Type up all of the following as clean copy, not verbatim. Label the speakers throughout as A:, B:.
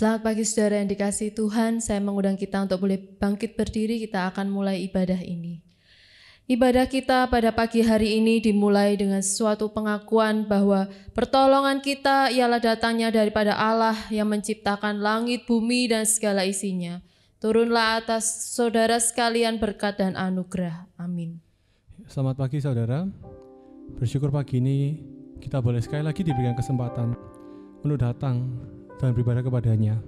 A: Selamat pagi saudara yang dikasihi Tuhan, saya mengundang kita untuk boleh bangkit berdiri, kita akan mulai ibadah ini. Ibadah kita pada pagi hari ini dimulai dengan suatu pengakuan bahwa pertolongan kita ialah datangnya daripada Allah yang menciptakan langit, bumi, dan segala isinya. Turunlah atas saudara sekalian berkat dan anugerah. Amin.
B: Selamat pagi saudara, bersyukur pagi ini kita boleh sekali lagi diberikan kesempatan untuk datang dan beribadah kepadanya.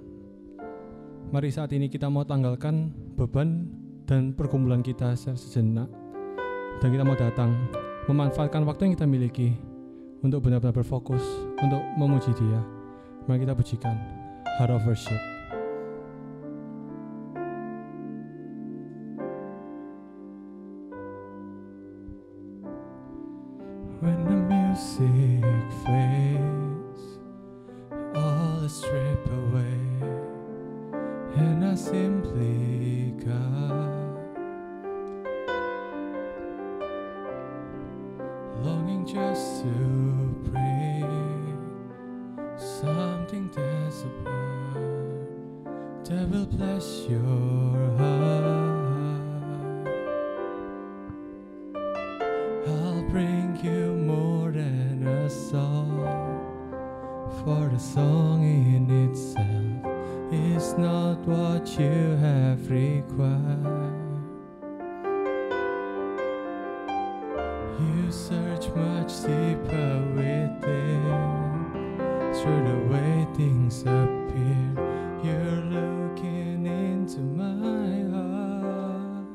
B: Mari saat ini kita mau tanggalkan beban dan pergumulan kita sejenak. Dan kita mau datang, memanfaatkan waktu yang kita miliki untuk benar-benar berfokus, untuk memuji Dia. Mari kita pujikan Heart of Worship. When the music fades, all is stripped away, and I simply come, longing just to bring something that's apart that will bless your heart. I'll bring you more than a song, for the song in itself is not what you have required. You search much deeper within, through the way things appear. You're looking into my heart.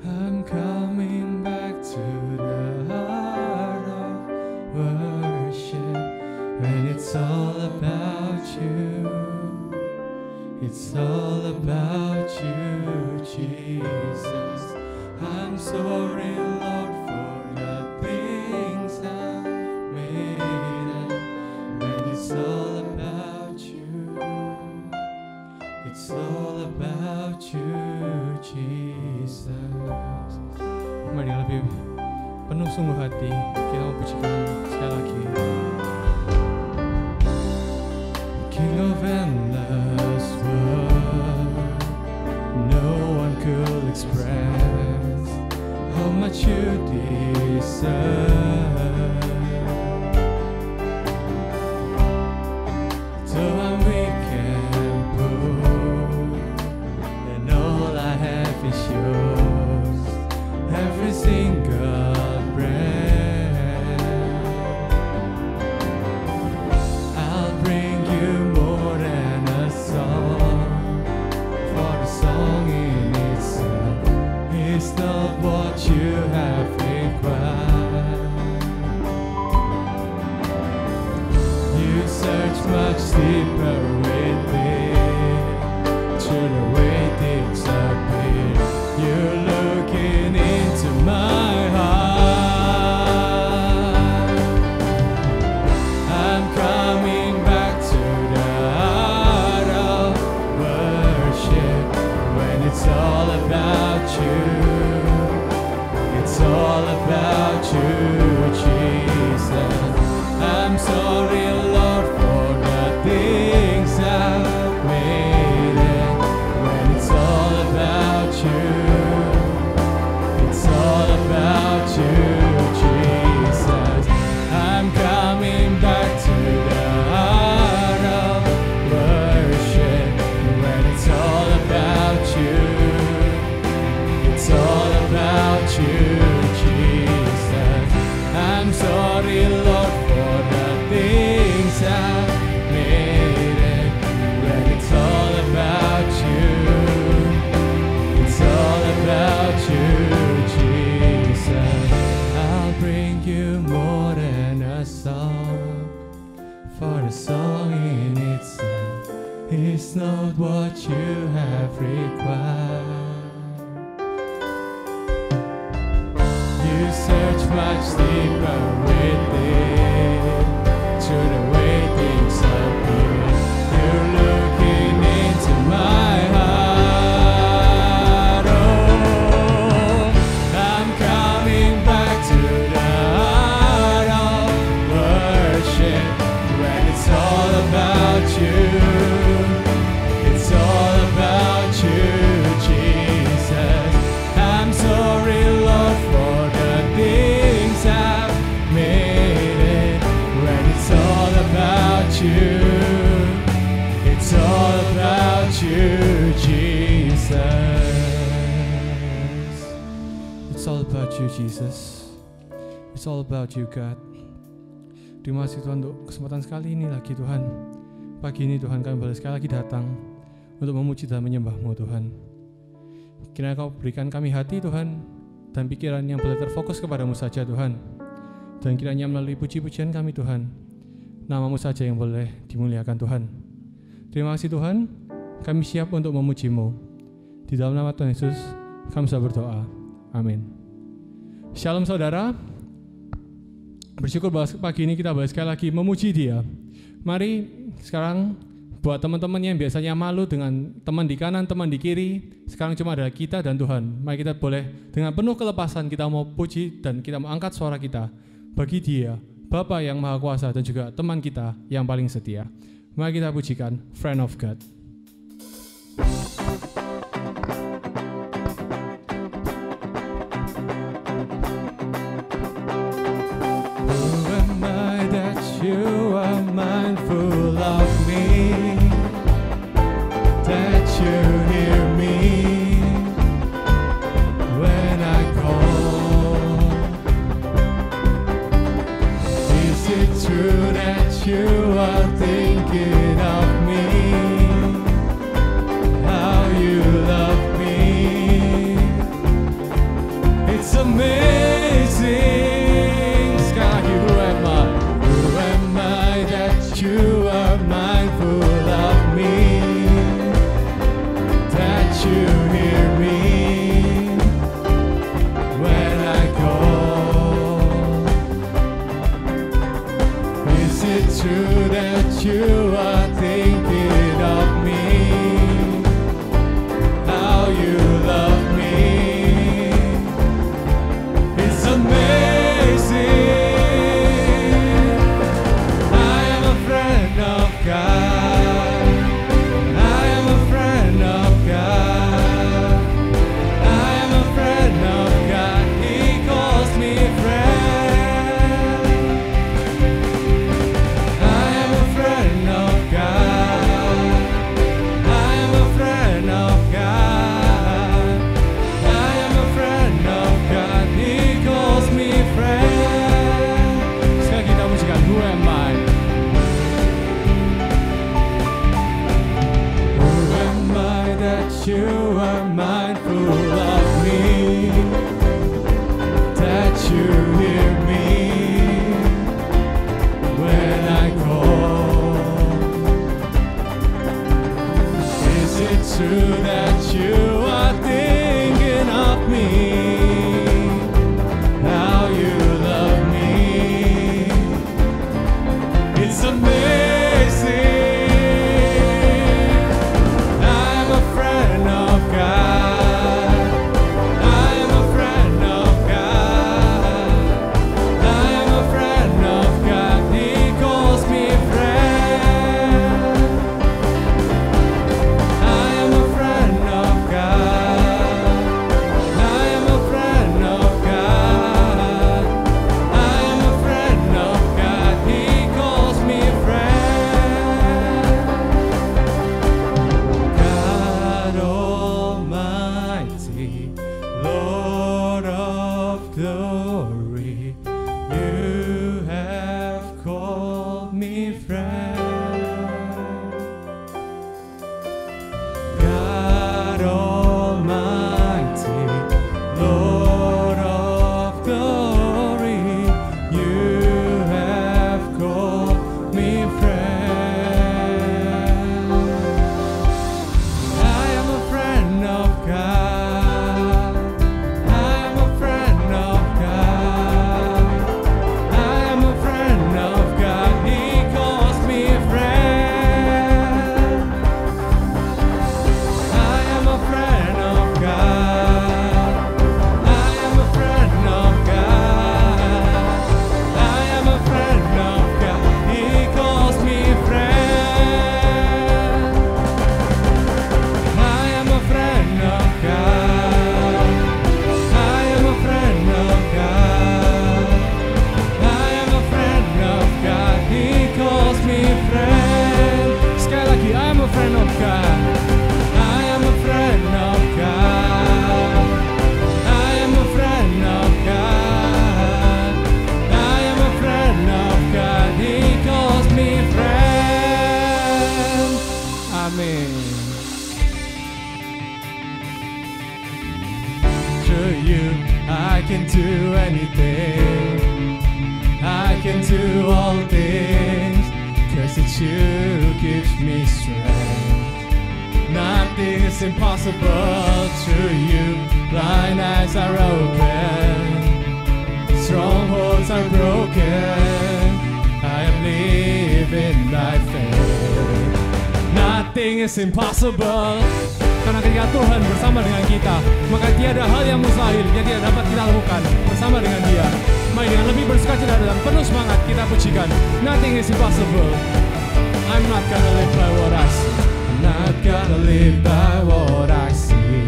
B: I'm coming back to the heart of worship, when it's all about you. It's all about you, Jesus. I'm sorry, Lord, for the things I've made. When it's all about you, it's all about you, Jesus. Mari lebih penuh sungguh hati kita mau pujikan sekali lagi. King of endless world, no one could express how much you deserve. Though I'm weak and poor, and all I have is yours, every single breath. I'll bring you more than a song, for the song in itself is not what you have required. You search much deeper within, through the way things appear. You're looking into my heart. I'm coming back to the heart of worship, when it's all about you. It's all about you, Jesus. I'm sorry, Lord, for the things I've made. When it's all about you, it's all about you, Jesus. I'm coming back to the heart of worship, when it's all about you. It's all about you, Jesus. I'm sorry, Lord, for the things I've made. When it's all about you, it's all about you, Jesus. I'll bring you more than a song, for the song in itself is not what you have required. You search much deeper within, through the way things appear. You're looking into my heart. Oh, I'm coming back to the heart of worship, when it's about you, Jesus. It's all about you, God. Terima kasih Tuhan untuk kesempatan sekali ini lagi Tuhan. Pagi ini Tuhan kami boleh sekali lagi datang untuk memuji dan menyembah-Mu Tuhan. Kiranya Kau berikan kami hati Tuhan dan pikiran yang boleh terfokus kepadamu saja Tuhan. Dan kiranya melalui puji-pujian kami Tuhan, nama-Mu saja yang boleh dimuliakan Tuhan. Terima kasih Tuhan, kami siap untuk memuji-Mu. Di dalam nama Tuhan Yesus kami sudah berdoa. Amin. Shalom saudara. Bersyukur bahwa pagi ini kita boleh sekali lagi memuji Dia. Mari sekarang buat teman-teman yang biasanya malu dengan teman di kanan, teman di kiri, sekarang cuma ada kita dan Tuhan. Mari kita boleh dengan penuh kelepasan kita mau puji dan kita mau angkat suara kita bagi Dia, Bapa yang Maha Kuasa dan juga teman kita yang paling setia. Mari kita pujikan Friend of God. Who am I that you are mindful of me, that you hear me when I call? Is it true that you are thinking of me, how you love me? It's amazing. Who am I that you are mindful of me, that you hear me when I call? Is it true that you are thinking of me, how you love me? It's amazing. You are mindful of me, that you hear me when I call. Is it true that you are thinking of me, how you love me? It's amazing. I am a Through you, I can do anything. I can do all things, 'cause it's you gives me strength. Nothing is impossible through you. Blind eyes are open, strongholds are broken. I am living by faith. Nothing is impossible. Karena ketika Tuhan bersama dengan kita, maka tiada hal yang mustahil yang tidak dapat kita lakukan bersama dengan Dia. Mari dengan lebih bersukacita dan penuh semangat kita pujikan. Nothing is impossible. I'm not gonna live by what I see. I'm not gonna live by what I see.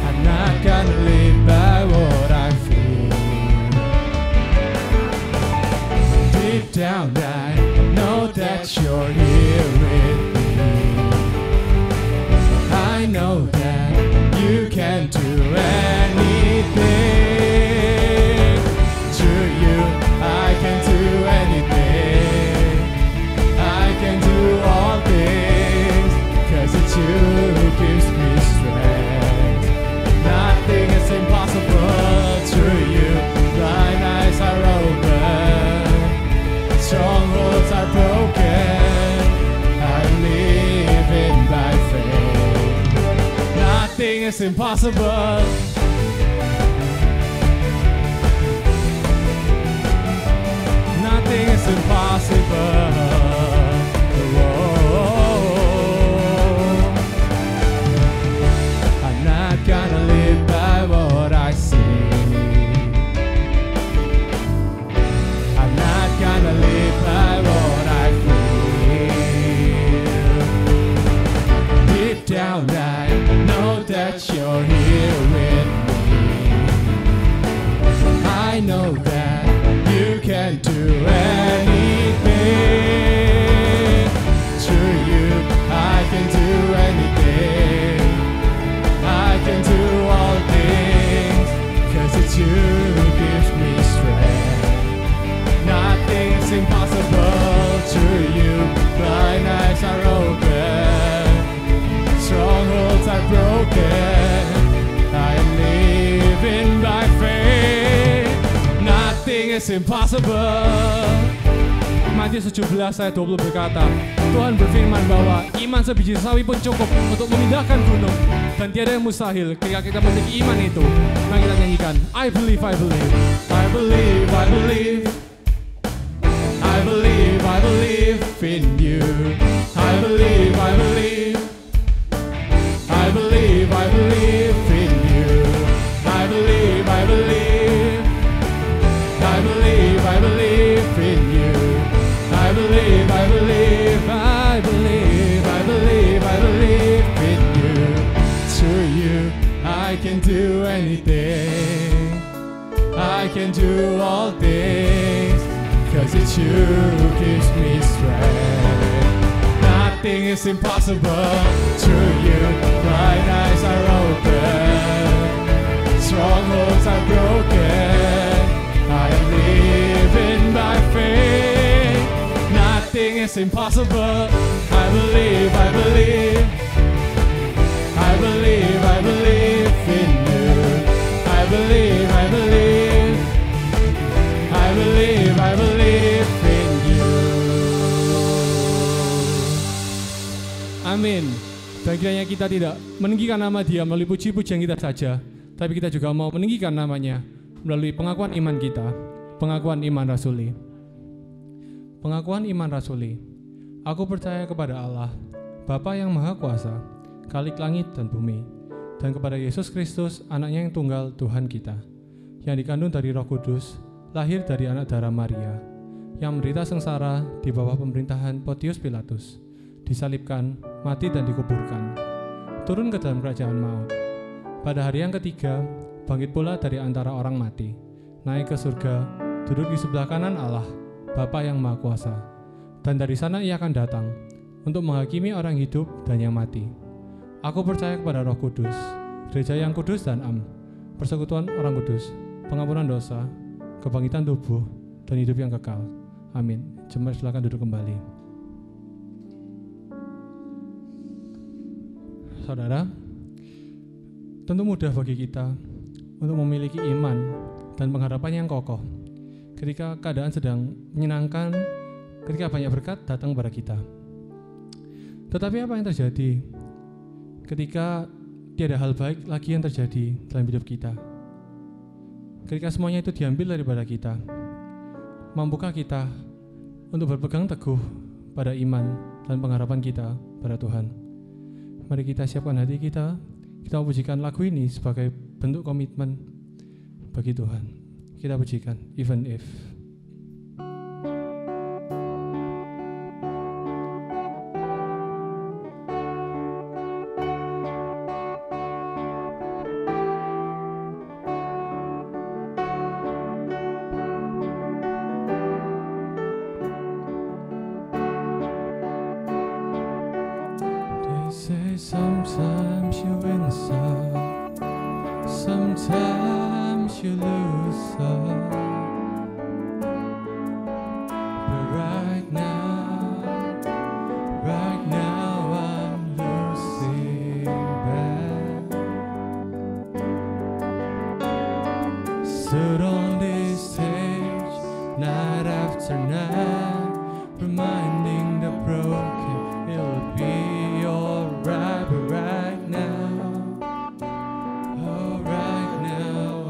B: I'm not gonna live by what I feel. Deep down I know that you're here with me. I know that you can do anything. Through you, I can do anything. I can do all things, 'cause it's you who gives me strength. Nothing is impossible through you. Blind eyes are open, strongholds are broken. I'm living by faith. Nothing is impossible. Nothing is impossible. Whoa. I'm not gonna live by what I see. I'm not gonna live by what I feel. Deep down I know that you're here with me. I know that you can do anything. Through you, I can do anything. I can do all things, 'cause it's you who gives me strength. Nothing is impossible through you. Blind eyes are open, strongholds are broken. I am living by faith. Nothing is impossible. Matius 17 ayat 20 berkata, Tuhan berfirman bahwa iman sebiji sawi pun cukup untuk memindahkan gunung, dan tiada yang mustahil ketika kita memiliki iman itu. Mari kita nyanyikan, I believe, I believe, I believe, I believe, I believe, I believe in you. I believe, I believe, I believe, I believe in you. I believe, I believe, I believe, I believe in you. I believe, I believe, I believe, I believe, I believe in you. Through you, I can do anything. I can do all things, 'cause it's you who gives me strength. Nothing is impossible through you. Blind eyes are open, strongholds are broken. I am living by faith. Nothing is impossible. I believe, I believe, I believe, I believe in you. I believe, I believe, I believe, I believe in you. Amin. Dan kiranya kita tidak meninggikan nama Dia melalui puji-pujian kita saja, tapi kita juga mau meninggikan namanya melalui pengakuan iman kita, pengakuan iman rasuli. Pengakuan iman rasuli. Aku percaya kepada Allah, Bapa yang Maha Kuasa, Khalik langit dan bumi, dan kepada Yesus Kristus, Anaknya yang tunggal Tuhan kita, yang dikandung dari Roh Kudus, lahir dari anak darah Maria, yang menderita sengsara di bawah pemerintahan Pontius Pilatus, disalibkan, mati dan dikuburkan, turun ke dalam kerajaan maut. Pada hari yang ketiga, bangkit pula dari antara orang mati, naik ke surga, duduk di sebelah kanan Allah, Bapa yang Maha Kuasa, dan dari sana Ia akan datang untuk menghakimi orang hidup dan yang mati. Aku percaya kepada Roh Kudus, gereja yang kudus dan am, persekutuan orang kudus, pengampunan dosa, kebangkitan tubuh, dan hidup yang kekal. Amin. Jemaat silakan duduk kembali. Saudara, Tentu mudah bagi kita untuk memiliki iman dan pengharapan yang kokoh ketika keadaan sedang menyenangkan, ketika banyak berkat datang kepada kita. Tetapi apa yang terjadi ketika tiada hal baik lagi yang terjadi dalam hidup kita? Ketika semuanya itu diambil daripada kita, mampukah kita untuk berpegang teguh pada iman dan pengharapan kita pada Tuhan? Mari kita siapkan hati kita. Kita pujikan lagu ini sebagai bentuk komitmen bagi Tuhan. Kita pujikan Even If. Sometimes you win some, sometimes you lose some. But right now I'm losing back. Stood on this stage night after night, reminding the broken it'll be alright, but right now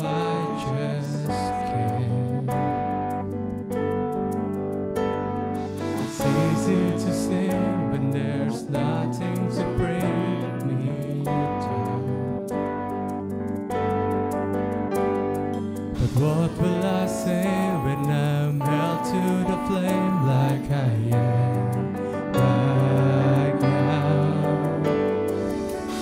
B: I just can't. It's easy to sing, but there's nothing to bring me down. But what will I say when I'm held to the flame like I am right now?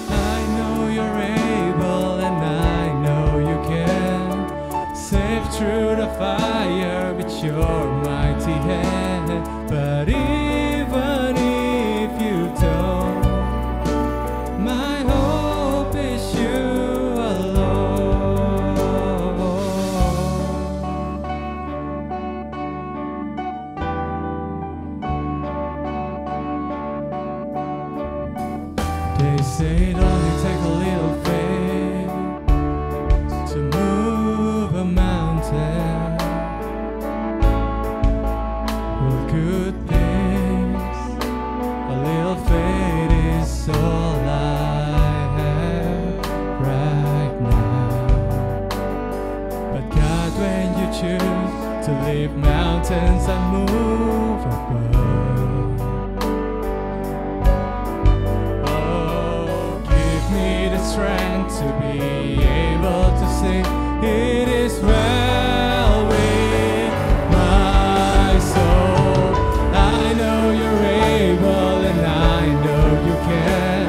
B: I know you're able and I know you can save through the fire with your mighty hand. But even if you don't, my hope is you alone. They say it only takes a little faith to move a mountain. Well, good things, a little faith is all I have right now. But God, when you choose to leave mountains and move above, strength to be able to say it is well with my soul. I know you're able and I know you can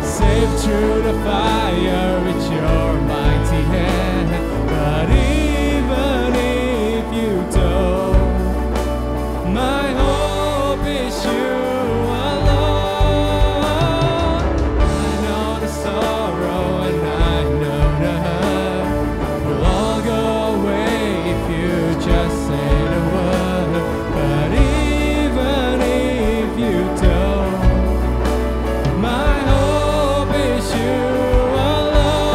B: save through the fire with your mighty hand. But even if you don't, my hope is you alone. I know the sorrow and I know the hurt will all go away if you just say the word. But even if you don't, my hope is you alone.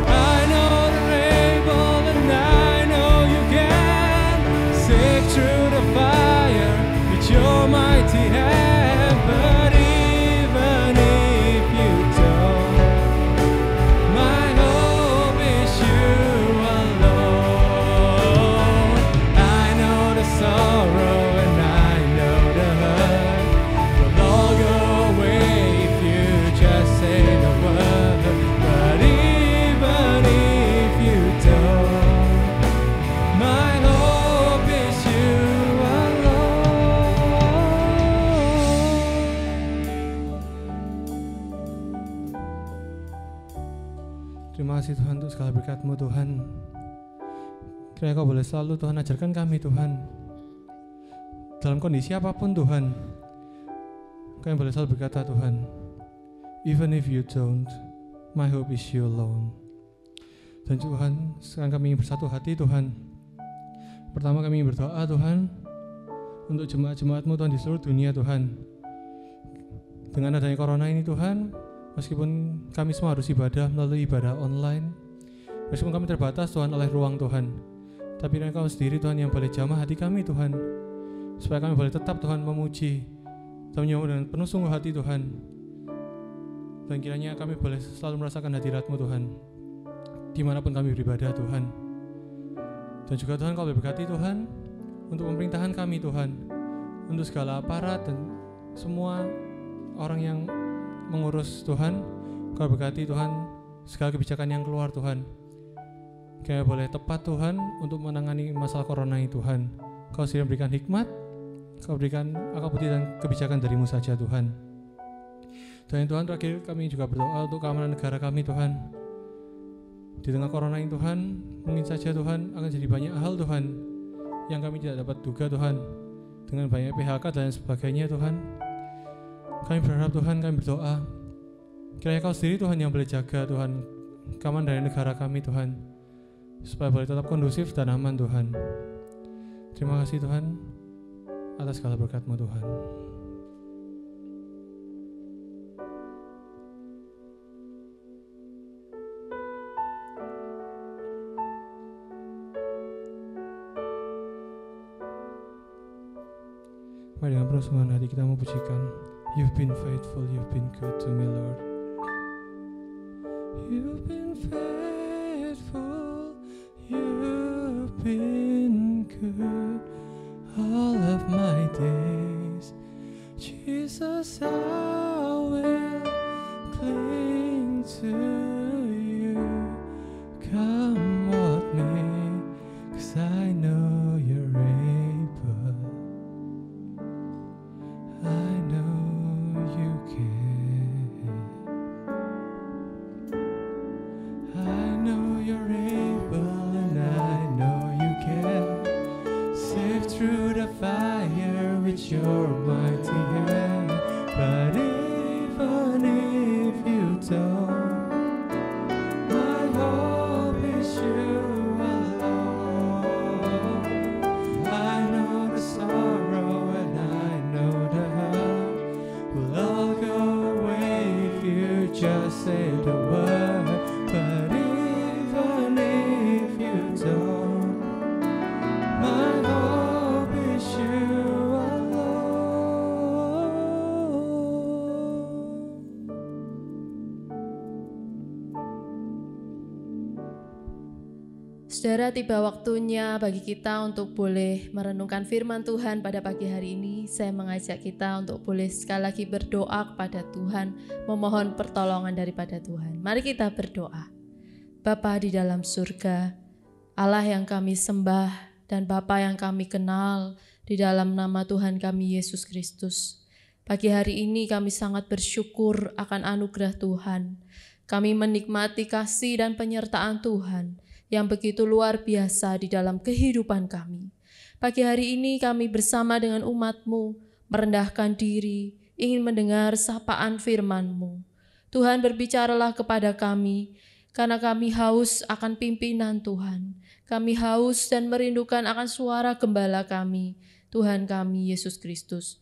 B: I know they're able and I know you can save through the fire with your mighty hand. But even if you don't, my hope is you alone. I know the sorrow and I know the hurt will all go away if you just say the word. But even if you don't, my hope is you alone. Terima kasih Tuhan untuk segala berkat-Mu Tuhan. Kiranya Kau boleh selalu Tuhan ajarkan kami Tuhan, dalam kondisi apapun Tuhan, Kau yang boleh selalu berkata Tuhan, even if you don't, my hope is you alone. Dan Tuhan, sekarang kami ingin bersatu hati Tuhan. Pertama kami ingin berdoa Tuhan untuk jemaat-jemaat-Mu Tuhan di seluruh dunia Tuhan. Dengan adanya corona ini Tuhan, Meskipun kami semua harus ibadah melalui ibadah online, meskipun kami terbatas Tuhan oleh ruang Tuhan, tapi Engkau sendiri Tuhan yang boleh jamah hati kami Tuhan, supaya kami boleh tetap Tuhan memuji dan menyembah dengan penuh sungguh hati Tuhan. Dan kiranya kami boleh selalu merasakan hadirat-Mu Tuhan, dimanapun kami beribadah Tuhan. Dan juga Tuhan Kau berkati Tuhan untuk pemerintahan kami Tuhan, untuk segala aparat dan semua orang yang mengurus Tuhan. Kau berkati Tuhan segala kebijakan yang keluar Tuhan, kami boleh tepat Tuhan untuk menangani masalah corona ini Tuhan. Kau sendiri berikan hikmat, Kau berikan akal budi dan kebijakan dari-Mu saja Tuhan. Dan Tuhan, terakhir kami juga berdoa untuk keamanan negara kami Tuhan. Di tengah corona ini Tuhan, mungkin saja Tuhan akan jadi banyak hal Tuhan yang kami tidak dapat duga Tuhan, dengan banyak PHK dan sebagainya Tuhan. Kami berharap Tuhan, kami berdoa kiranya Kau sendiri Tuhan yang boleh jaga Tuhan keamanan dari negara kami Tuhan, supaya boleh tetap kondusif dan aman Tuhan. Terima kasih Tuhan atas segala berkat-Mu Tuhan. Mari dengan penuh sungguhan hati kita memujikan. You've been faithful, you've been good to me Lord. You've been faithful, you've been good all of my days. Jesus, I will cling to you, come what may, 'cause I know you're able. I know you can. I know you're able and I know you can. Save through the fire with your mighty hand. But even if you don't, my hope is you alone. I know the sorrow and I know the hurt will all go away if you just say the word. But even if you don't, my hope is you alone.
A: Saudara, tiba waktunya bagi kita untuk boleh merenungkan firman Tuhan pada pagi hari ini. Saya mengajak kita untuk boleh sekali lagi berdoa kepada Tuhan, memohon pertolongan daripada Tuhan. Mari kita berdoa. Bapa di dalam surga, Allah yang kami sembah dan Bapa yang kami kenal, di dalam nama Tuhan kami Yesus Kristus. Pagi hari ini kami sangat bersyukur akan anugerah Tuhan. Kami menikmati kasih dan penyertaan Tuhan yang begitu luar biasa di dalam kehidupan kami. Pagi hari ini kami bersama dengan umat-Mu merendahkan diri, ingin mendengar sapaan firman-Mu. Tuhan, berbicaralah kepada kami, karena kami haus akan pimpinan Tuhan. Kami haus dan merindukan akan suara gembala kami, Tuhan kami Yesus Kristus.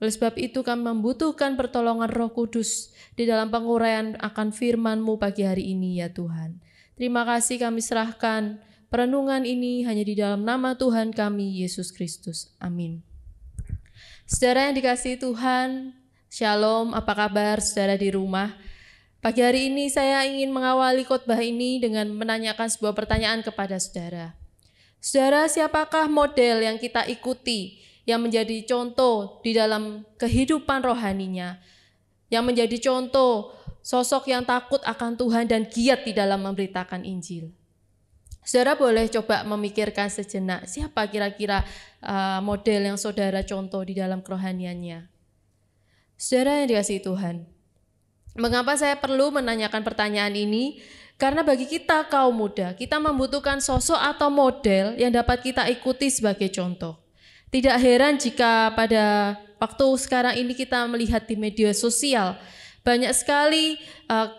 A: Oleh sebab itu kami membutuhkan pertolongan Roh Kudus di dalam penguraian akan firman-Mu pagi hari ini ya Tuhan. Terima kasih kami serahkan perenungan ini hanya di dalam nama Tuhan kami, Yesus Kristus. Amin. Saudara yang dikasihi Tuhan, Shalom, apa kabar saudara di rumah? Pagi hari ini saya ingin mengawali khotbah ini dengan menanyakan sebuah pertanyaan kepada saudara. Saudara, siapakah model yang kita ikuti, yang menjadi contoh di dalam kehidupan rohaninya, yang menjadi contoh sosok yang takut akan Tuhan dan giat di dalam memberitakan Injil? Saudara boleh coba memikirkan sejenak, siapa kira-kira model yang saudara contoh di dalam kerohaniannya? Saudara yang dikasihi Tuhan, mengapa saya perlu menanyakan pertanyaan ini? Karena bagi kita kaum muda, kita membutuhkan sosok atau model yang dapat kita ikuti sebagai contoh. Tidak heran jika pada waktu sekarang ini kita melihat di media sosial, banyak sekali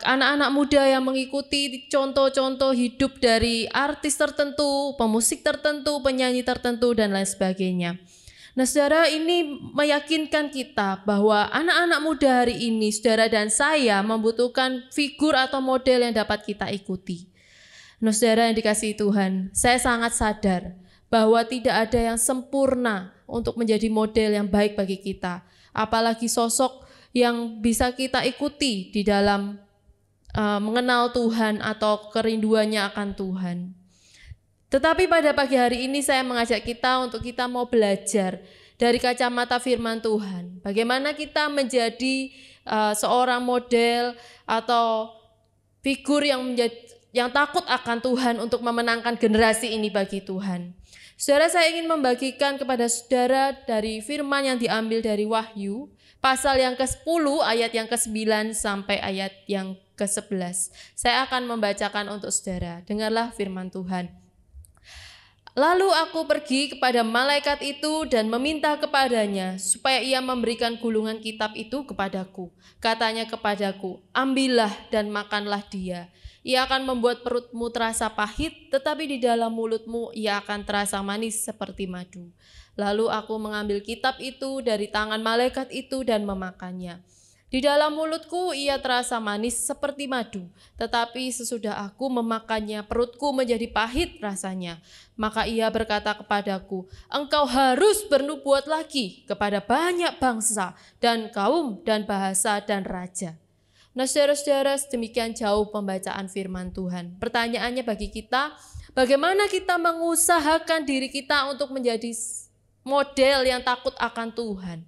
A: anak-anak muda yang mengikuti contoh-contoh hidup dari artis tertentu, pemusik tertentu, penyanyi tertentu, dan lain sebagainya. Nah saudara, ini meyakinkan kita bahwa anak-anak muda hari ini, saudara dan saya membutuhkan figur atau model yang dapat kita ikuti. Nah saudara yang dikasihi Tuhan, saya sangat sadar bahwa tidak ada yang sempurna untuk menjadi model yang baik bagi kita. Apalagi sosok yang bisa kita ikuti di dalam mengenal Tuhan atau kerinduannya akan Tuhan. Tetapi pada pagi hari ini saya mengajak kita untuk kita mau belajar dari kacamata firman Tuhan. Bagaimana kita menjadi seorang model atau figur yang takut akan Tuhan untuk memenangkan generasi ini bagi Tuhan. Saudara, saya ingin membagikan kepada saudara dari firman yang diambil dari Wahyu, pasal yang ke-10 ayat yang ke-9 sampai ayat yang ke-11. Saya akan membacakan untuk saudara. Dengarlah firman Tuhan. Lalu aku pergi kepada malaikat itu dan meminta kepadanya supaya ia memberikan gulungan kitab itu kepadaku. Katanya kepadaku, ambillah dan makanlah dia. Ia akan membuat perutmu terasa pahit, tetapi di dalam mulutmu ia akan terasa manis seperti madu. Lalu aku mengambil kitab itu dari tangan malaikat itu dan memakannya. Di dalam mulutku ia terasa manis seperti madu, tetapi sesudah aku memakannya perutku menjadi pahit rasanya. Maka ia berkata kepadaku, engkau harus bernubuat lagi kepada banyak bangsa dan kaum dan bahasa dan raja. Nah saudara-saudara, sedemikian jauh pembacaan firman Tuhan. Pertanyaannya bagi kita, bagaimana kita mengusahakan diri kita untuk menjadi model yang takut akan Tuhan,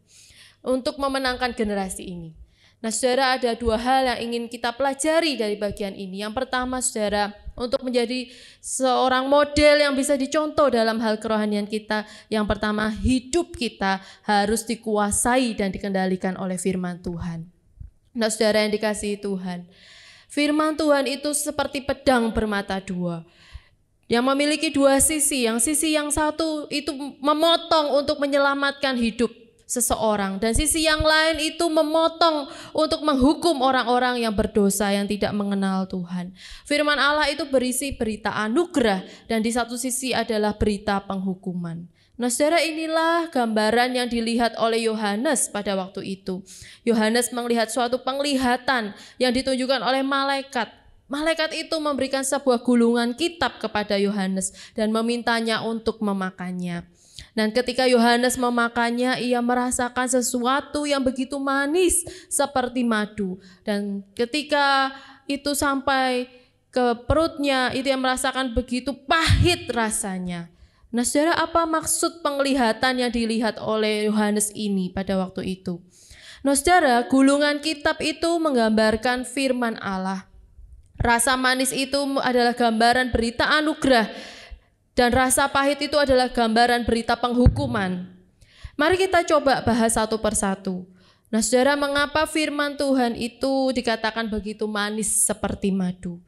A: untuk memenangkan generasi ini. Nah saudara, ada dua hal yang ingin kita pelajari dari bagian ini. Yang pertama saudara, untuk menjadi seorang model yang bisa dicontoh dalam hal kerohanian kita. Yang pertama, hidup kita harus dikuasai dan dikendalikan oleh firman Tuhan. Nah saudara yang dikasihi Tuhan, firman Tuhan itu seperti pedang bermata dua, yang memiliki dua sisi. Yang sisi yang satu itu memotong untuk menyelamatkan hidup seseorang, dan sisi yang lain itu memotong untuk menghukum orang-orang yang berdosa yang tidak mengenal Tuhan. Firman Allah itu berisi berita anugerah dan di satu sisi adalah berita penghukuman. Nah saudara, inilah gambaran yang dilihat oleh Yohanes pada waktu itu. Yohanes melihat suatu penglihatan yang ditunjukkan oleh malaikat. Malaikat itu memberikan sebuah gulungan kitab kepada Yohanes dan memintanya untuk memakannya. Dan ketika Yohanes memakannya, ia merasakan sesuatu yang begitu manis seperti madu. Dan ketika itu sampai ke perutnya, itu yang merasakan begitu pahit rasanya. Nah saudara, apa maksud penglihatan yang dilihat oleh Yohanes ini pada waktu itu? Nah saudara, gulungan kitab itu menggambarkan firman Allah. Rasa manis itu adalah gambaran berita anugerah. Dan rasa pahit itu adalah gambaran berita penghukuman. Mari kita coba bahas satu persatu. Nah saudara, mengapa firman Tuhan itu dikatakan begitu manis seperti madu?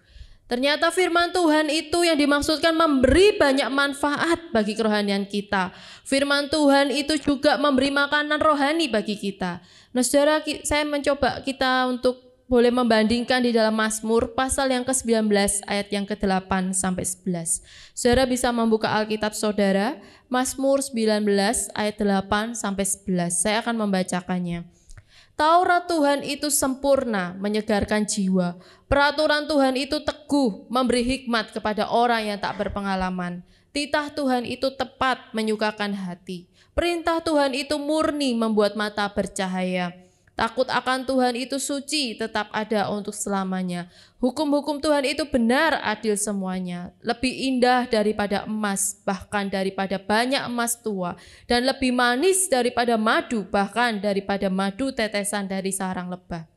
A: Ternyata firman Tuhan itu yang dimaksudkan memberi banyak manfaat bagi kerohanian kita. Firman Tuhan itu juga memberi makanan rohani bagi kita. Nah saudara, saya mencoba kita untuk boleh membandingkan di dalam Mazmur pasal yang ke-19 ayat yang ke-8 sampai 11. Saudara bisa membuka Alkitab saudara, Mazmur 19 ayat 8 sampai 11. Saya akan membacakannya. Taurat Tuhan itu sempurna, menyegarkan jiwa. Peraturan Tuhan itu teguh, memberi hikmat kepada orang yang tak berpengalaman. Titah Tuhan itu tepat, menyukakan hati. Perintah Tuhan itu murni, membuat mata bercahaya. Takut akan Tuhan itu suci, tetap ada untuk selamanya. Hukum-hukum Tuhan itu benar, adil semuanya. Lebih indah daripada emas, bahkan daripada banyak emas tua. Dan lebih manis daripada madu, bahkan daripada madu tetesan dari sarang lebah.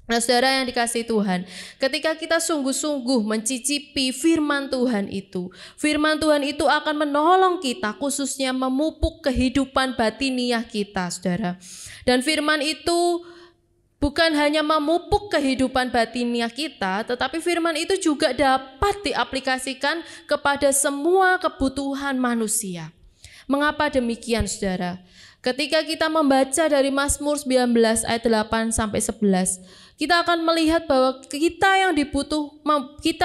A: Nah saudara yang dikasihi Tuhan, ketika kita sungguh-sungguh mencicipi firman Tuhan itu akan menolong kita, khususnya memupuk kehidupan batiniah kita saudara. Dan firman itu bukan hanya memupuk kehidupan batiniah kita, tetapi firman itu juga dapat diaplikasikan kepada semua kebutuhan manusia. Mengapa demikian saudara? Ketika kita membaca dari Mazmur 19 ayat 8 sampai 11, kita akan melihat bahwa kita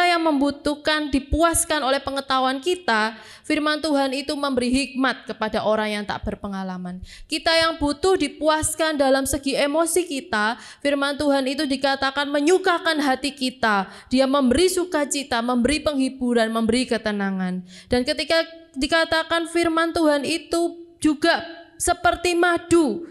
A: yang membutuhkan dipuaskan oleh pengetahuan kita, firman Tuhan itu memberi hikmat kepada orang yang tak berpengalaman. Kita yang butuh dipuaskan dalam segi emosi kita, firman Tuhan itu dikatakan menyukakan hati kita. Dia memberi sukacita, memberi penghiburan, memberi ketenangan. Dan ketika dikatakan firman Tuhan itu juga seperti madu,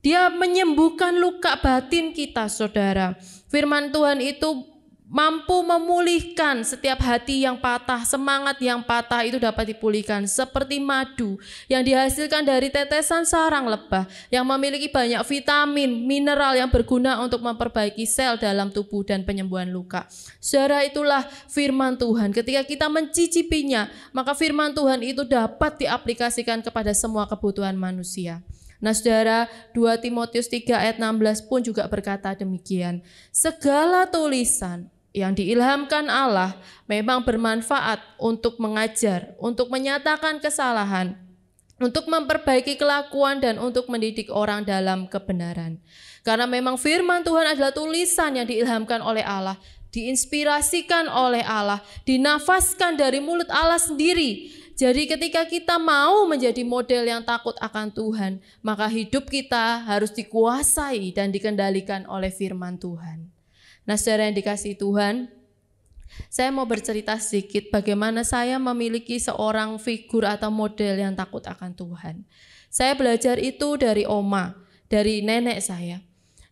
A: dia menyembuhkan luka batin kita, saudara. Firman Tuhan itu mampu memulihkan setiap hati yang patah, semangat yang patah itu dapat dipulihkan. Seperti madu yang dihasilkan dari tetesan sarang lebah yang memiliki banyak vitamin, mineral yang berguna untuk memperbaiki sel dalam tubuh dan penyembuhan luka. Saudara, itulah firman Tuhan. Ketika kita mencicipinya, maka firman Tuhan itu dapat diaplikasikan kepada semua kebutuhan manusia. Nah saudara, 2 Timotius 3 ayat 16 pun juga berkata demikian. Segala tulisan yang diilhamkan Allah memang bermanfaat untuk mengajar, untuk menyatakan kesalahan, untuk memperbaiki kelakuan dan untuk mendidik orang dalam kebenaran. Karena memang firman Tuhan adalah tulisan yang diilhamkan oleh Allah, diinspirasikan oleh Allah, dinafaskan dari mulut Allah sendiri. Jadi ketika kita mau menjadi model yang takut akan Tuhan, maka hidup kita harus dikuasai dan dikendalikan oleh firman Tuhan. Nah saudara yang dikasihi Tuhan, saya mau bercerita sedikit bagaimana saya memiliki seorang figur atau model yang takut akan Tuhan. Saya belajar itu dari oma, dari nenek saya.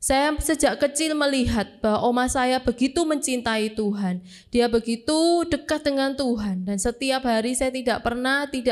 A: Saya sejak kecil melihat bahwa oma saya begitu mencintai Tuhan. Dia begitu dekat dengan Tuhan. Dan setiap hari saya tidak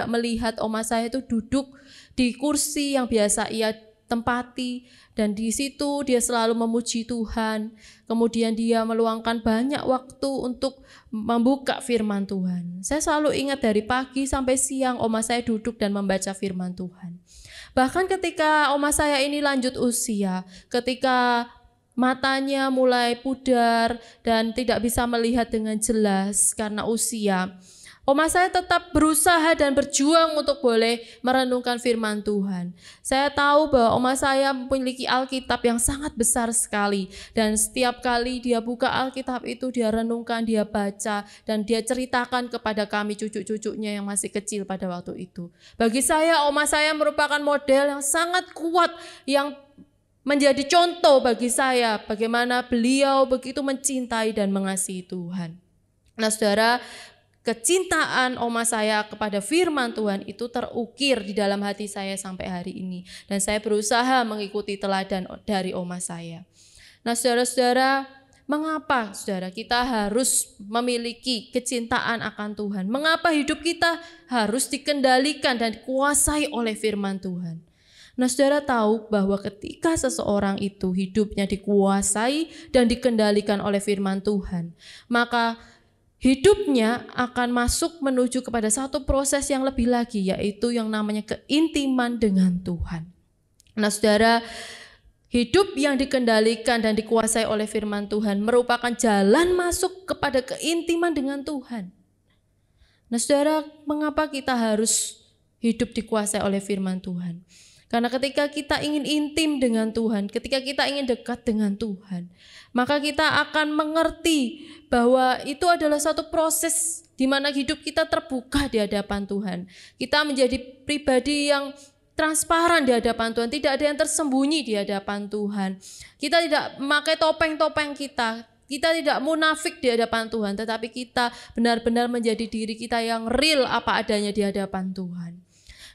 A: melihat oma saya itu duduk di kursi yang biasa ia tempati. Dan di situ dia selalu memuji Tuhan. Kemudian dia meluangkan banyak waktu untuk membuka firman Tuhan. Saya selalu ingat dari pagi sampai siang oma saya duduk dan membaca firman Tuhan. Bahkan ketika oma saya ini lanjut usia, ketika matanya mulai pudar dan tidak bisa melihat dengan jelas karena usia, oma saya tetap berusaha dan berjuang untuk boleh merenungkan firman Tuhan. Saya tahu bahwa oma saya memiliki Alkitab yang sangat besar sekali. Dan setiap kali dia buka Alkitab itu, dia renungkan, dia baca, dan dia ceritakan kepada kami cucu-cucunya yang masih kecil pada waktu itu. Bagi saya, oma saya merupakan model yang sangat kuat, yang menjadi contoh bagi saya bagaimana beliau begitu mencintai dan mengasihi Tuhan. Nah saudara, kecintaan oma saya kepada firman Tuhan itu terukir di dalam hati saya sampai hari ini. Dan saya berusaha mengikuti teladan dari oma saya. Nah saudara-saudara, mengapa saudara kita harus memiliki kecintaan akan Tuhan? Mengapa hidup kita harus dikendalikan dan dikuasai oleh firman Tuhan? Nah saudara tahu bahwa ketika seseorang itu hidupnya dikuasai dan dikendalikan oleh firman Tuhan, maka hidupnya akan masuk menuju kepada satu proses yang lebih lagi, yaitu yang namanya keintiman dengan Tuhan. Nah saudara, hidup yang dikendalikan dan dikuasai oleh firman Tuhan merupakan jalan masuk kepada keintiman dengan Tuhan. Nah saudara, mengapa kita harus hidup dikuasai oleh firman Tuhan? Karena ketika kita ingin intim dengan Tuhan, ketika kita ingin dekat dengan Tuhan, maka kita akan mengerti bahwa itu adalah satu proses di mana hidup kita terbuka di hadapan Tuhan. Kita menjadi pribadi yang transparan di hadapan Tuhan, tidak ada yang tersembunyi di hadapan Tuhan. Kita tidak memakai topeng-topeng kita tidak munafik di hadapan Tuhan, tetapi kita benar-benar menjadi diri kita yang real apa adanya di hadapan Tuhan.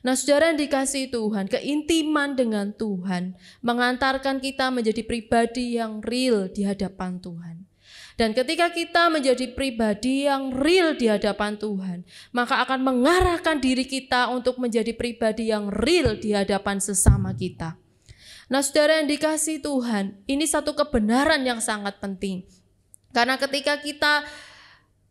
A: Nah saudara yang dikasihi Tuhan, keintiman dengan Tuhan mengantarkan kita menjadi pribadi yang real di hadapan Tuhan. Dan ketika kita menjadi pribadi yang real di hadapan Tuhan, maka akan mengarahkan diri kita untuk menjadi pribadi yang real di hadapan sesama kita. Nah saudara yang dikasihi Tuhan, ini satu kebenaran yang sangat penting. Karena ketika kita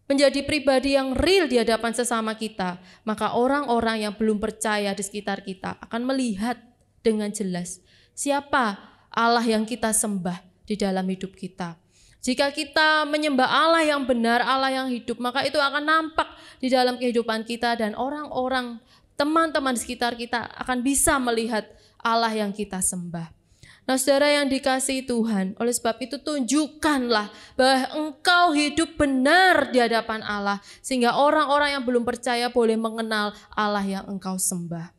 A: menjadi pribadi yang real di hadapan sesama kita, maka orang-orang yang belum percaya di sekitar kita akan melihat dengan jelas siapa Allah yang kita sembah di dalam hidup kita. Jika kita menyembah Allah yang benar, Allah yang hidup, maka itu akan nampak di dalam kehidupan kita dan orang-orang, teman-teman di sekitar kita akan bisa melihat Allah yang kita sembah. Nah saudara yang dikasihi Tuhan, oleh sebab itu tunjukkanlah bahwa engkau hidup benar di hadapan Allah, sehingga orang-orang yang belum percaya boleh mengenal Allah yang engkau sembah.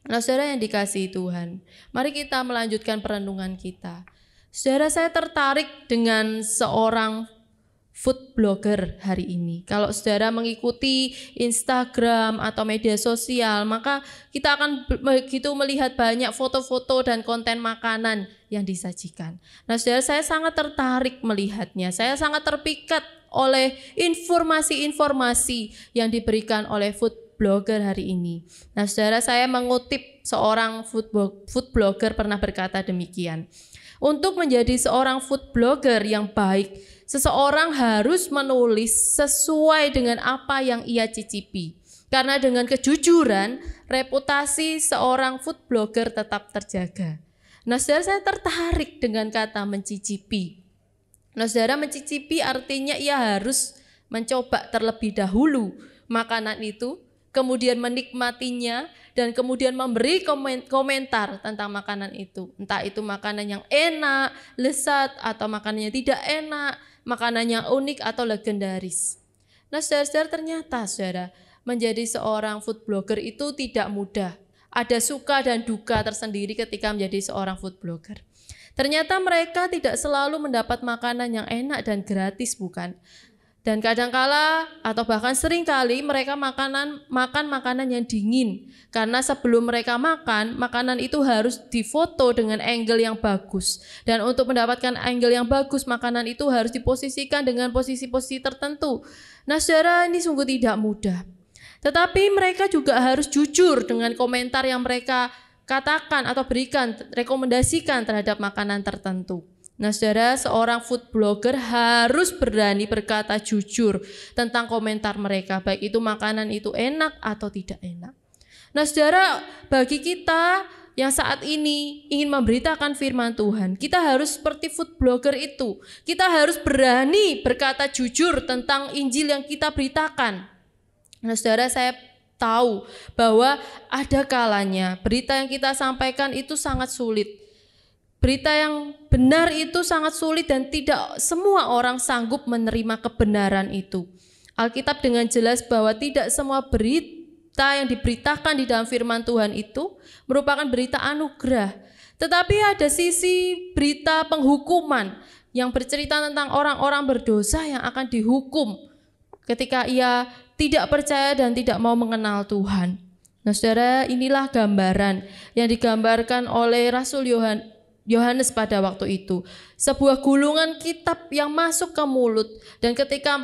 A: Nah saudara yang dikasihi Tuhan, mari kita melanjutkan perenungan kita. Saudara, saya tertarik dengan seorang food blogger hari ini. Kalau saudara mengikuti Instagram atau media sosial, maka kita akan begitu melihat banyak foto-foto dan konten makanan yang disajikan. Nah saudara, saya sangat tertarik melihatnya. Saya sangat terpikat oleh informasi-informasi yang diberikan oleh food blogger hari ini. Nah saudara, saya mengutip seorang food blogger pernah berkata demikian. Untuk menjadi seorang food blogger yang baik, seseorang harus menulis sesuai dengan apa yang ia cicipi. Karena dengan kejujuran, reputasi seorang food blogger tetap terjaga. Nah saudara, saya tertarik dengan kata mencicipi. Nah saudara, mencicipi artinya ia harus mencoba terlebih dahulu makanan itu, kemudian menikmatinya, dan kemudian memberi komentar tentang makanan itu. Entah itu makanan yang enak, lezat, atau makanan yang tidak enak, makanan yang unik atau legendaris. Nah saudara-saudara, ternyata saudara, menjadi seorang food blogger itu tidak mudah. Ada suka dan duka tersendiri ketika menjadi seorang food blogger. Ternyata mereka tidak selalu mendapat makanan yang enak dan gratis, bukan? Dan kadangkala atau bahkan seringkali mereka makan makanan yang dingin. Karena sebelum mereka makan, makanan itu harus difoto dengan angle yang bagus. Dan untuk mendapatkan angle yang bagus, makanan itu harus diposisikan dengan posisi-posisi tertentu. Nah saudara, ini sungguh tidak mudah. Tetapi mereka juga harus jujur dengan komentar yang mereka katakan atau berikan, rekomendasikan terhadap makanan tertentu. Nah saudara, seorang food blogger harus berani berkata jujur tentang komentar mereka, baik itu makanan itu enak atau tidak enak. Nah saudara, bagi kita yang saat ini ingin memberitakan firman Tuhan, kita harus seperti food blogger itu. Kita harus berani berkata jujur tentang Injil yang kita beritakan. Nah saudara, saya tahu bahwa ada kalanya berita yang kita sampaikan itu sangat sulit. Berita yang benar itu sangat sulit dan tidak semua orang sanggup menerima kebenaran itu. Alkitab dengan jelas bahwa tidak semua berita yang diberitakan di dalam firman Tuhan itu merupakan berita anugerah. Tetapi ada sisi berita penghukuman yang bercerita tentang orang-orang berdosa yang akan dihukum ketika ia tidak percaya dan tidak mau mengenal Tuhan. Nah saudara, inilah gambaran yang digambarkan oleh Rasul Yohanes pada waktu itu. Sebuah gulungan kitab yang masuk ke mulut, dan ketika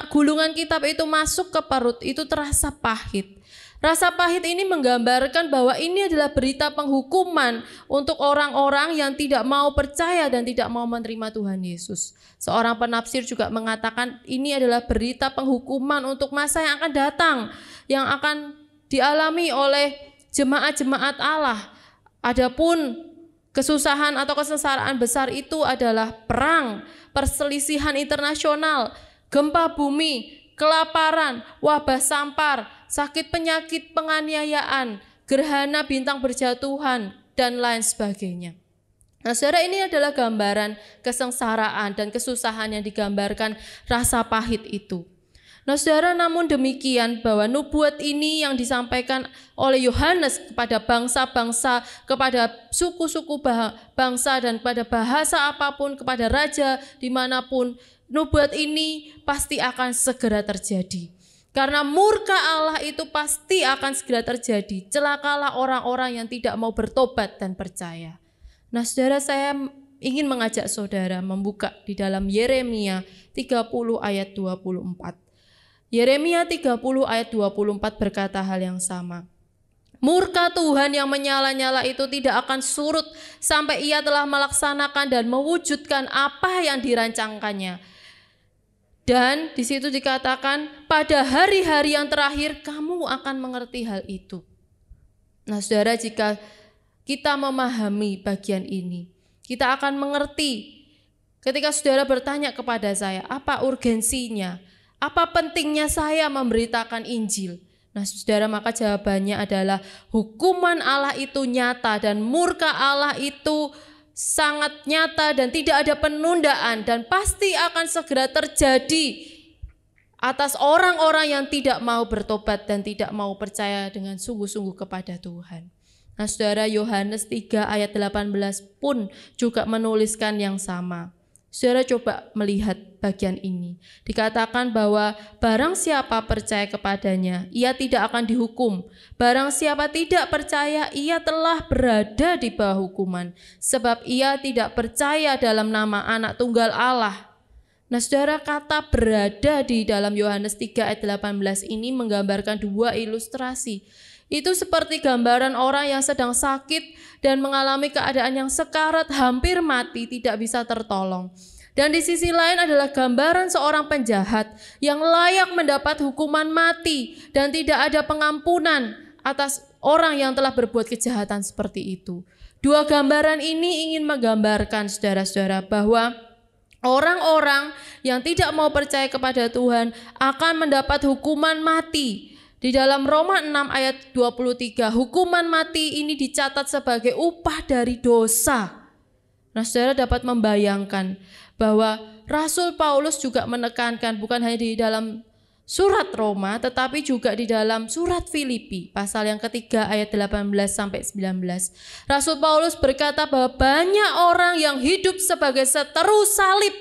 A: gulungan kitab itu masuk ke perut, itu terasa pahit. Rasa pahit ini menggambarkan bahwa ini adalah berita penghukuman untuk orang-orang yang tidak mau percaya dan tidak mau menerima Tuhan Yesus. Seorang penafsir juga mengatakan ini adalah berita penghukuman untuk masa yang akan datang, yang akan dialami oleh jemaat-jemaat Allah. Adapun kesusahan atau kesengsaraan besar itu adalah perang, perselisihan internasional, gempa bumi, kelaparan, wabah sampar, sakit penyakit, penganiayaan, gerhana bintang berjatuhan, dan lain sebagainya. Nah saudara, ini adalah gambaran kesengsaraan dan kesusahan yang digambarkan rasa pahit itu. Nah saudara, namun demikian bahwa nubuat ini yang disampaikan oleh Yohanes kepada bangsa-bangsa, kepada suku-suku bangsa dan pada bahasa apapun, kepada raja dimanapun, nubuat ini pasti akan segera terjadi. Karena murka Allah itu pasti akan segera terjadi. Celakalah orang-orang yang tidak mau bertobat dan percaya. Nah saudara, saya ingin mengajak saudara membuka di dalam Yeremia 30 ayat 24. Yeremia 30 ayat 24 berkata hal yang sama. Murka Tuhan yang menyala-nyala itu tidak akan surut sampai ia telah melaksanakan dan mewujudkan apa yang dirancangkannya. Dan di situ dikatakan pada hari-hari yang terakhir kamu akan mengerti hal itu. Nah saudara, jika kita memahami bagian ini, kita akan mengerti ketika saudara bertanya kepada saya, apa urgensinya? Apa pentingnya saya memberitakan Injil? Nah saudara, maka jawabannya adalah hukuman Allah itu nyata dan murka Allah itu sangat nyata dan tidak ada penundaan dan pasti akan segera terjadi atas orang-orang yang tidak mau bertobat dan tidak mau percaya dengan sungguh-sungguh kepada Tuhan. Nah saudara, Yohanes 3 ayat 18 pun juga menuliskan yang sama. Saudara coba melihat bagian ini. Dikatakan bahwa barang siapa percaya kepadanya, ia tidak akan dihukum. Barang siapa tidak percaya, ia telah berada di bawah hukuman. Sebab ia tidak percaya dalam nama Anak Tunggal Allah. Nah saudara, kata berada di dalam Yohanes 3 ayat 18 ini menggambarkan dua ilustrasi. Itu seperti gambaran orang yang sedang sakit dan mengalami keadaan yang sekarat, hampir mati, tidak bisa tertolong. Dan di sisi lain adalah gambaran seorang penjahat yang layak mendapat hukuman mati dan tidak ada pengampunan atas orang yang telah berbuat kejahatan seperti itu. Dua gambaran ini ingin menggambarkan saudara-saudara bahwa orang-orang yang tidak mau percaya kepada Tuhan akan mendapat hukuman mati. Di dalam Roma 6 ayat 23, hukuman mati ini dicatat sebagai upah dari dosa. Nah saudara dapat membayangkan bahwa Rasul Paulus juga menekankan bukan hanya di dalam surat Roma tetapi juga di dalam surat Filipi pasal yang ketiga ayat 18 sampai 19. Rasul Paulus berkata bahwa banyak orang yang hidup sebagai seteru salib.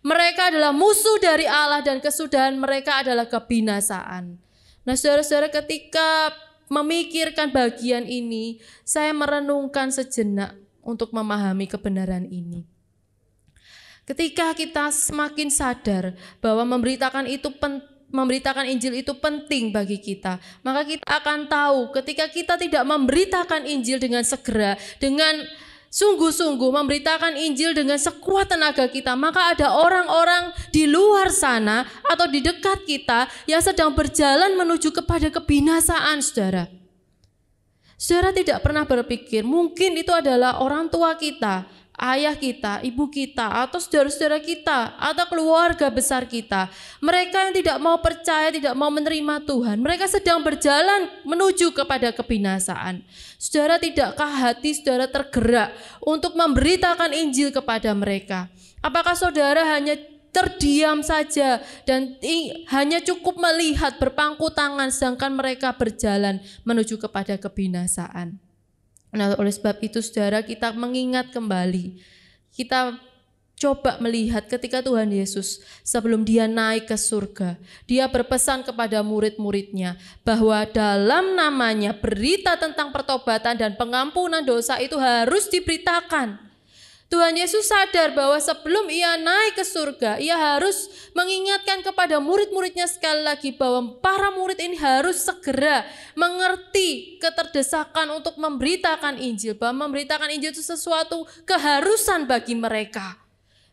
A: Mereka adalah musuh dari Allah dan kesudahan mereka adalah kebinasaan. Nah saudara-saudara, ketika memikirkan bagian ini, saya merenungkan sejenak untuk memahami kebenaran ini. Ketika kita semakin sadar bahwa memberitakan Injil itu penting bagi kita, maka kita akan tahu ketika kita tidak memberitakan Injil dengan segera, dengan sungguh-sungguh memberitakan Injil dengan sekuat tenaga kita, maka ada orang-orang di luar sana atau di dekat kita yang sedang berjalan menuju kepada kebinasaan, saudara. Saudara tidak pernah berpikir mungkin itu adalah orang tua kita, ayah kita, ibu kita, atau saudara-saudara kita, atau keluarga besar kita. Mereka yang tidak mau percaya, tidak mau menerima Tuhan. Mereka sedang berjalan menuju kepada kebinasaan. Saudara, tidakkah hati saudara tergerak untuk memberitakan Injil kepada mereka? Apakah saudara hanya terdiam saja dan hanya cukup melihat berpangku tangan sedangkan mereka berjalan menuju kepada kebinasaan? Nah, oleh sebab itu saudara, kita mengingat kembali, kita coba melihat ketika Tuhan Yesus sebelum dia naik ke surga, dia berpesan kepada murid-muridnya bahwa dalam namanya berita tentang pertobatan dan pengampunan dosa itu harus diberitakan. Tuhan Yesus sadar bahwa sebelum ia naik ke surga, ia harus mengingatkan kepada murid-muridnya sekali lagi bahwa para murid ini harus segera mengerti keterdesakan untuk memberitakan Injil, bahwa memberitakan Injil itu sesuatu keharusan bagi mereka.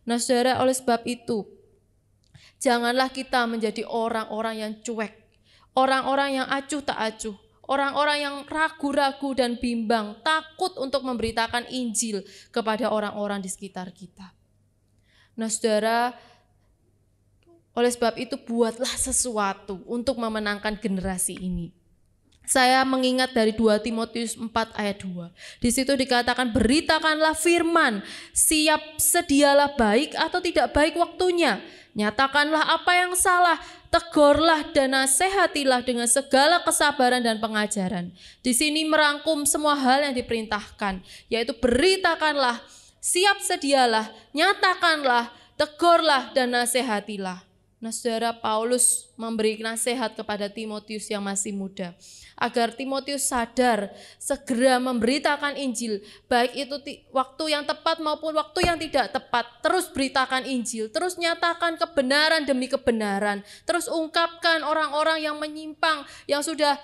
A: Nah saudara, oleh sebab itu, janganlah kita menjadi orang-orang yang cuek, orang-orang yang acuh tak acuh, orang-orang yang ragu-ragu dan bimbang, takut untuk memberitakan Injil kepada orang-orang di sekitar kita. Nah saudara, oleh sebab itu buatlah sesuatu untuk memenangkan generasi ini. Saya mengingat dari 2 Timotius 4 ayat 2. Di situ dikatakan beritakanlah firman, siap sedialah baik atau tidak baik waktunya. Nyatakanlah apa yang salah, tegurlah dan nasihatilah dengan segala kesabaran dan pengajaran. Di sini merangkum semua hal yang diperintahkan, yaitu beritakanlah, siap sedialah, nyatakanlah, tegurlah dan nasihatilah. Nah saudara, Paulus memberi nasihat kepada Timotius yang masih muda, agar Timotius sadar segera memberitakan Injil, baik itu waktu yang tepat maupun waktu yang tidak tepat. Terus beritakan Injil, terus nyatakan kebenaran demi kebenaran, terus ungkapkan orang-orang yang menyimpang, yang sudah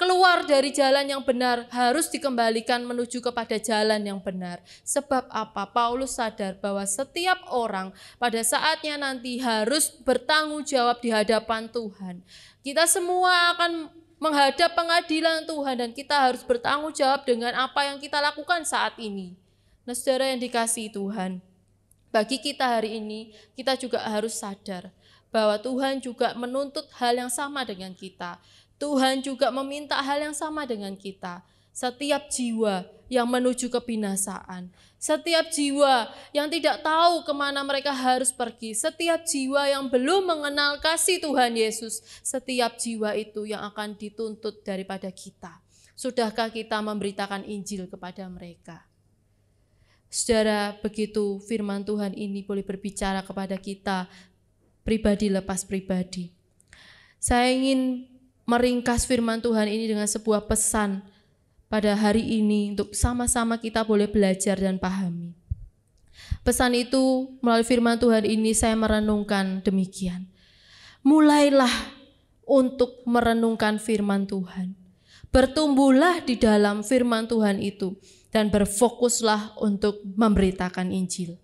A: keluar dari jalan yang benar, harus dikembalikan menuju kepada jalan yang benar. Sebab apa? Paulus sadar bahwa setiap orang pada saatnya nanti harus bertanggung jawab di hadapan Tuhan. Kita semua akan menghadap pengadilan Tuhan dan kita harus bertanggung jawab dengan apa yang kita lakukan saat ini. Nah saudara yang dikasihi Tuhan, bagi kita hari ini kita juga harus sadar bahwa Tuhan juga menuntut hal yang sama dengan kita. Tuhan juga meminta hal yang sama dengan kita. Setiap jiwa yang menuju kebinasaan, setiap jiwa yang tidak tahu kemana mereka harus pergi, setiap jiwa yang belum mengenal kasih Tuhan Yesus, setiap jiwa itu yang akan dituntut daripada kita. Sudahkah kita memberitakan Injil kepada mereka? Saudara, begitu firman Tuhan ini boleh berbicara kepada kita pribadi lepas pribadi. Saya ingin meringkas firman Tuhan ini dengan sebuah pesan pada hari ini untuk sama-sama kita boleh belajar dan pahami. Pesan itu melalui firman Tuhan ini saya merenungkan demikian. Mulailah untuk merenungkan firman Tuhan. Bertumbuhlah di dalam firman Tuhan itu dan berfokuslah untuk memberitakan Injil.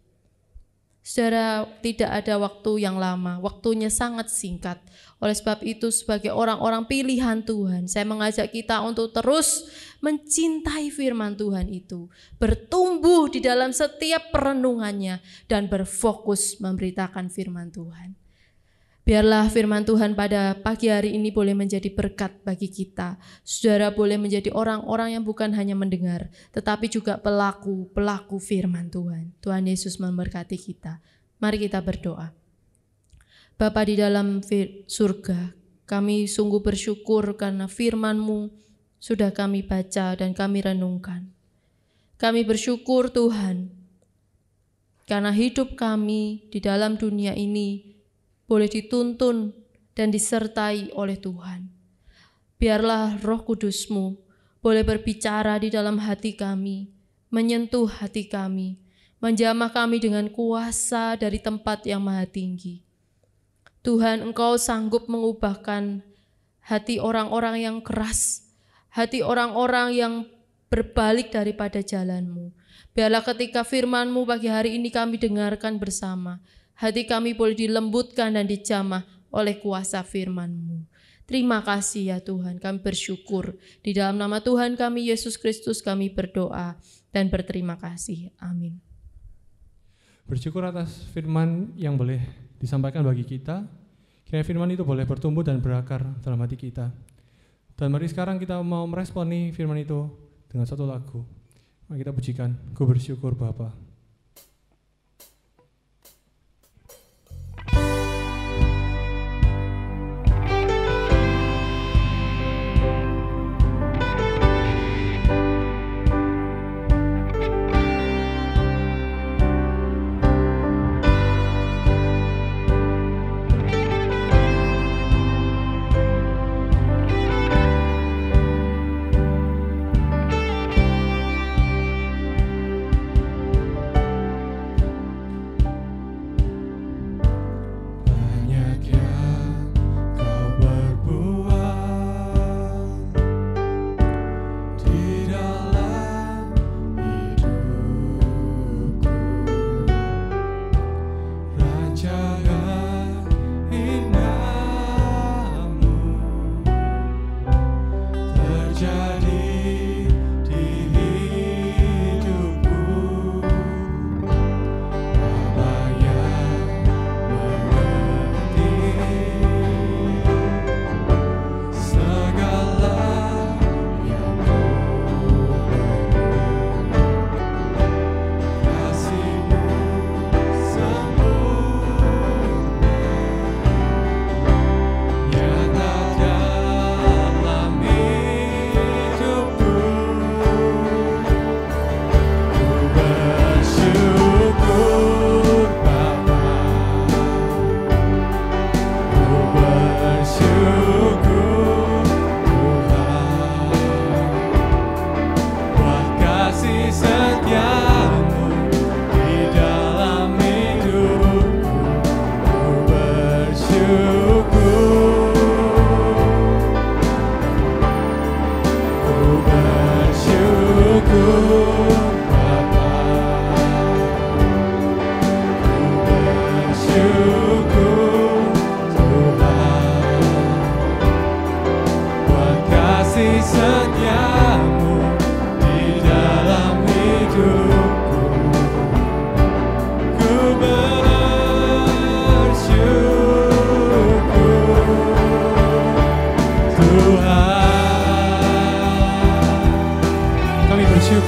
A: Saudara, tidak ada waktu yang lama, waktunya sangat singkat. Oleh sebab itu sebagai orang-orang pilihan Tuhan, saya mengajak kita untuk terus mencintai firman Tuhan itu, bertumbuh di dalam setiap perenungannya dan berfokus memberitakan firman Tuhan. Biarlah firman Tuhan pada pagi hari ini boleh menjadi berkat bagi kita. Saudara boleh menjadi orang-orang yang bukan hanya mendengar, tetapi juga pelaku firman Tuhan. Tuhan Yesus memberkati kita. Mari kita berdoa. Bapa di dalam surga, kami sungguh bersyukur karena firman-Mu sudah kami baca dan kami renungkan. Kami bersyukur Tuhan, karena hidup kami di dalam dunia ini boleh dituntun dan disertai oleh Tuhan. Biarlah Roh Kudus-Mu boleh berbicara di dalam hati kami, menyentuh hati kami, menjamah kami dengan kuasa dari tempat yang maha tinggi. Tuhan, Engkau sanggup mengubahkan hati orang-orang yang keras, hati orang-orang yang berbalik daripada jalan-Mu. Biarlah ketika firman-Mu pagi hari ini kami dengarkan bersama, hati kami boleh dilembutkan dan dijamah oleh kuasa firman-Mu. Terima kasih ya Tuhan, kami bersyukur. Di dalam nama Tuhan kami Yesus Kristus kami berdoa dan berterima kasih. Amin.
B: Bersyukur atas firman yang boleh disampaikan bagi kita. Kiranya firman itu boleh bertumbuh dan berakar dalam hati kita. Dan mari sekarang kita mau meresponi firman itu dengan satu lagu. Mari kita pujikan, Ku bersyukur Bapa.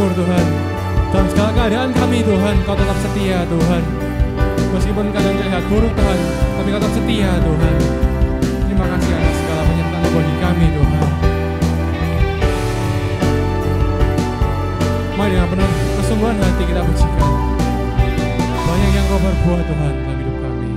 B: bersyukur Tuhan. Dalam segala keadaan kami Tuhan, Kau tetap setia Tuhan. Meskipun kadang terlihat buruk Tuhan, tapi Kau tetap setia Tuhan. Terima kasih atas segala penyertaan bagi kami Tuhan. Mari dengan penuh kesungguhan hati kita pujikan. Banyak yang Kau berbuat Tuhan dalam hidup kami.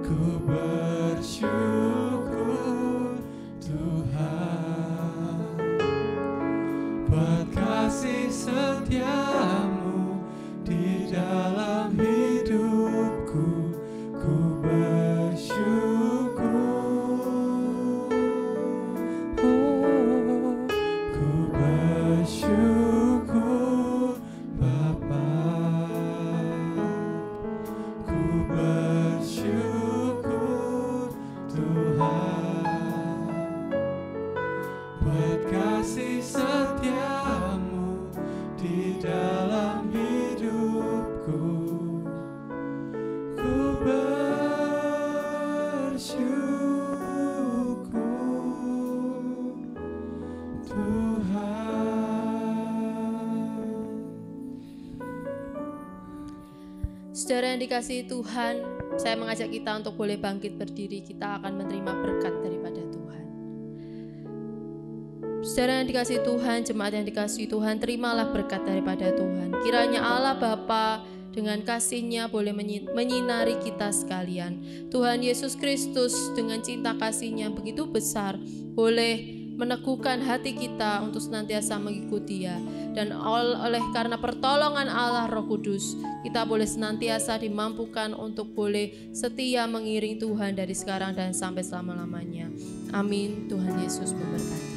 C: Ku
B: kasih setiamu di dalam hidupku, ku bersyukur. Oh, ku bersyukur Bapa, ku bersyukur Tuhan, buat kasih setiamu di dalam hidupku, ku bersyukur Tuhan.
A: Saudara yang dikasihi Tuhan, saya mengajak kita untuk boleh bangkit berdiri. Kita akan menerima berkat daripada Tuhan. Saudara yang dikasihi Tuhan, jemaat yang dikasihi Tuhan, terimalah berkat daripada Tuhan. Kiranya Allah Bapa dengan kasih-Nya boleh menyinari kita sekalian. Tuhan Yesus Kristus dengan cinta kasih-Nya begitu besar boleh meneguhkan hati kita untuk senantiasa mengikuti Dia. Dan oleh karena pertolongan Allah Roh Kudus, kita boleh senantiasa dimampukan untuk boleh setia mengiring Tuhan dari sekarang dan sampai selama-lamanya. Amin. Tuhan Yesus memberkati.